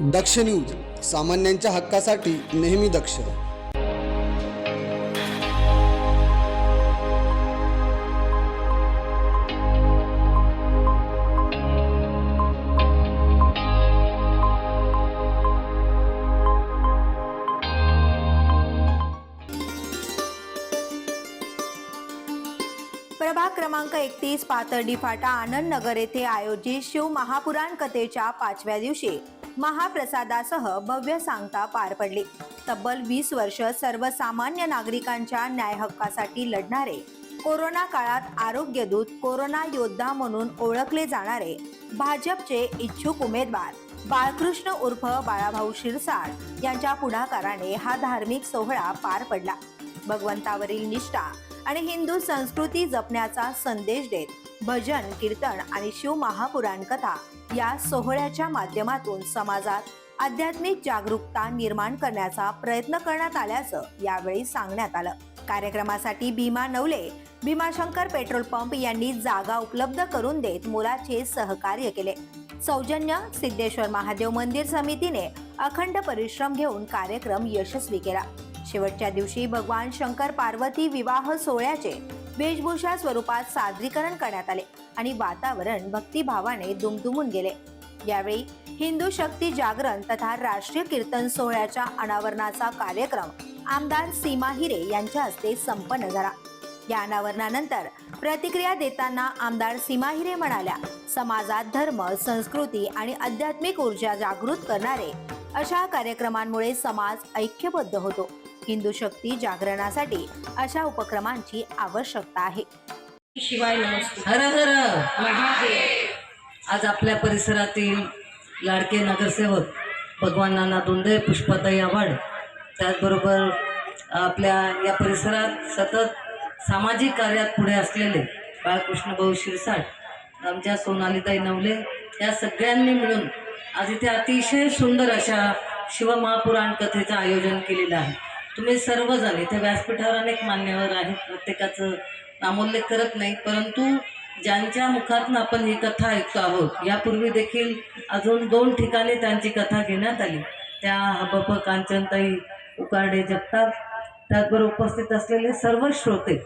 दक्ष news, सामान्यांच्या हक्कासाठी नेहमी दक्ष. प्रभाग क्रमांक 31 पाथर्डी फाटा आनंद नगर येथे आयोजित शिव महापुराण कथेच्या 5व्या दिवशी महाप्रसादासह भव्य सांगता पार पडली. तब्बल 20 वर्ष सर्वसामान्य नागरिकांच्या न्याय हक्कासाठी लढणारे, कोरोना काळात आरोग्य दूत, कोरोना योद्धा म्हणून ओळखले जाणारे भाजपचे इच्छुक उमेदवार बाळकृष्ण उर्फ बाळाभाऊ शिरसाट यांच्या पुढाकाराने हा धार्मिक सोहळा पार पडला. भगवंतावरील निष्ठा आणि हिंदू संस्कृती जपण्याचा संदेश देत भजन, कीर्तन आणि शिव महापुराण कथा या सोहळ्याच्या माध्यमातून समाजात आध्यात्मिक जागरूकता निर्माण करण्याचा प्रयत्न करण्यात आल्याचं यावेळी सांगण्यात आलं. कार्यक्रमासाठी भीमा नवले, भीमाशंकर पेट्रोल पंप यांनी जागा उपलब्ध करून देत मोलाचे सहकार्य केले. सौजन्य सिद्धेश्वर महादेव मंदिर समितीने अखंड परिश्रम घेऊन कार्यक्रम यशस्वी केला. शेवटच्या दिवशी भगवान शंकर पार्वती विवाह सोहळ्याचे वेशभूषा स्वरूपात सादरीकरण करण्यात आले आणि वातावरण भक्तिभावाने दुमदुमून गेले. यावेळी हिंदू शक्ती जागरण तथा राष्ट्रीय कीर्तन सोहळ्याच्या अनावरणाचा कार्यक्रम आमदार सीमा हिरे यांच्या हस्ते संपन्न झाला. या अनावरणानंतर प्रतिक्रिया देताना आमदार सीमा हिरे म्हणाल्या, समाजात धर्म, संस्कृती आणि आध्यात्मिक ऊर्जा जागृत करणारे अशा कार्यक्रमांमुळे समाज ऐक्यबद्ध होतो. हिंदू शक्ती जागरणासाठी अशा उपक्रमांची आवश्यकता आहे. शिवाय नमस्कार. हर हर महादेव. आज आपल्या परिसरातील लाडके नगरसेवक भगवान नाना दोंदे, पुष्पाताई आव्हाड, त्याचबरोबर आपल्या या परिसरात सतत सामाजिक कार्यात पुढे असलेले बाळकृष्ण भाऊ शिरसाट, आमच्या सोनालीताई नवले, या सगळ्यांनी मिळून आज इथे अतिशय सुंदर अशा शिवमहापुराण कथेचं आयोजन केलेलं आहे. तुम्ही सर्वजण इथे व्यासपीठावर अनेक मान्यवर आहेत, प्रत्येकाचं नामोल्लेख करत नाही, परंतु ज्यांच्या मुखातून आपण ही कथा ऐकतो आहोत, यापूर्वी देखील अजून 2 ठिकाणी त्यांची कथा घेण्यात आली. त्या हबप कांचनताई उकार्डे जगताप, त्याचबरोबर उपस्थित असलेले सर्व श्रोते.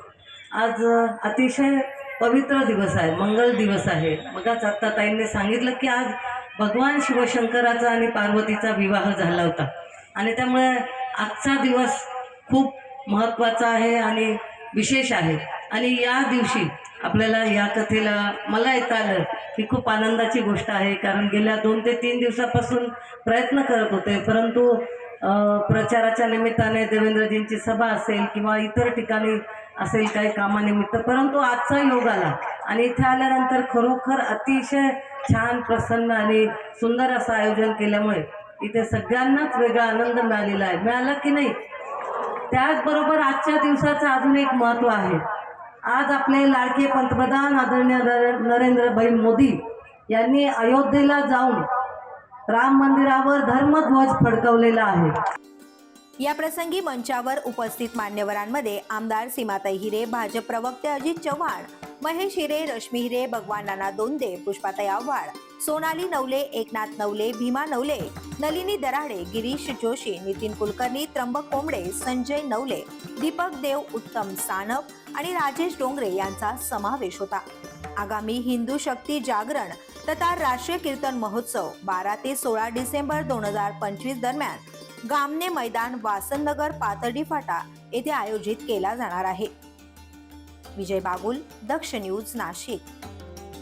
आज अतिशय पवित्र दिवस आहे, मंगल दिवस आहे. मगच आत्ता ताईंनी सांगितलं की आज भगवान शिवशंकराचा आणि पार्वतीचा विवाह झाला होता आणि त्यामुळे आजचा दिवस खूप महत्त्वाचा आहे आणि विशेष आहे. आणि या दिवशी आपल्याला या कथेला मला येता आलं ही खूप आनंदाची गोष्ट आहे, कारण गेल्या 2 ते 3 दिवसापासून प्रयत्न करत होते, परंतु प्रचाराच्या निमित्ताने देवेंद्रजींची सभा असेल किंवा इतर ठिकाणी असेल काही कामानिमित्त, परंतु आजचा योग आला आणि इथे आल्यानंतर खरोखर अतिशय छान, प्रसन्न आणि सुंदर असं आयोजन केल्यामुळे इथे सगळ्यांनाच वेगळा आनंद मिळालेला आहे. मिळाला की नाही? त्याचबरोबर आजच्या दिवसाचं अजून एक महत्त्व आहे. आज आपले लाडके पंतप्रधान आदरणीय नरेंद्रभाई मोदी यांनी अयोध्येला जाऊन राम मंदिरावर धर्मध्वज फडकवलेला आहे. या प्रसंगी मंचावर उपस्थित मान्यवरांमध्ये आमदार सीमाताई हिरे, भाजप प्रवक्ते अजित चव्हाण, महेश हिरे, रश्मी हिरे, भगवान नाना दोंदे, पुष्पाताई आव्हाड, सोनाली नवले, एकनाथ नवले, भीमा नवले, नलिनी दराडे, गिरीश जोशी, नितीन कुलकर्णी, त्र्यंबक कोंबडे, संजय नवले, दीपक देव, उत्तम सानप आणि राजेश डोंगरे यांचा समावेश होता. आगामी हिंदू शक्ती जागरण तथा राष्ट्रीय कीर्तन महोत्सव 12 ते 16 डिसेंबर 2025 दरम्यान गामने मैदान, वासननगर, पाथर्डी फाटा येथे आयोजित केला जाणार आहे. विजय बागुल, दक्ष न्यूज, नाशिक.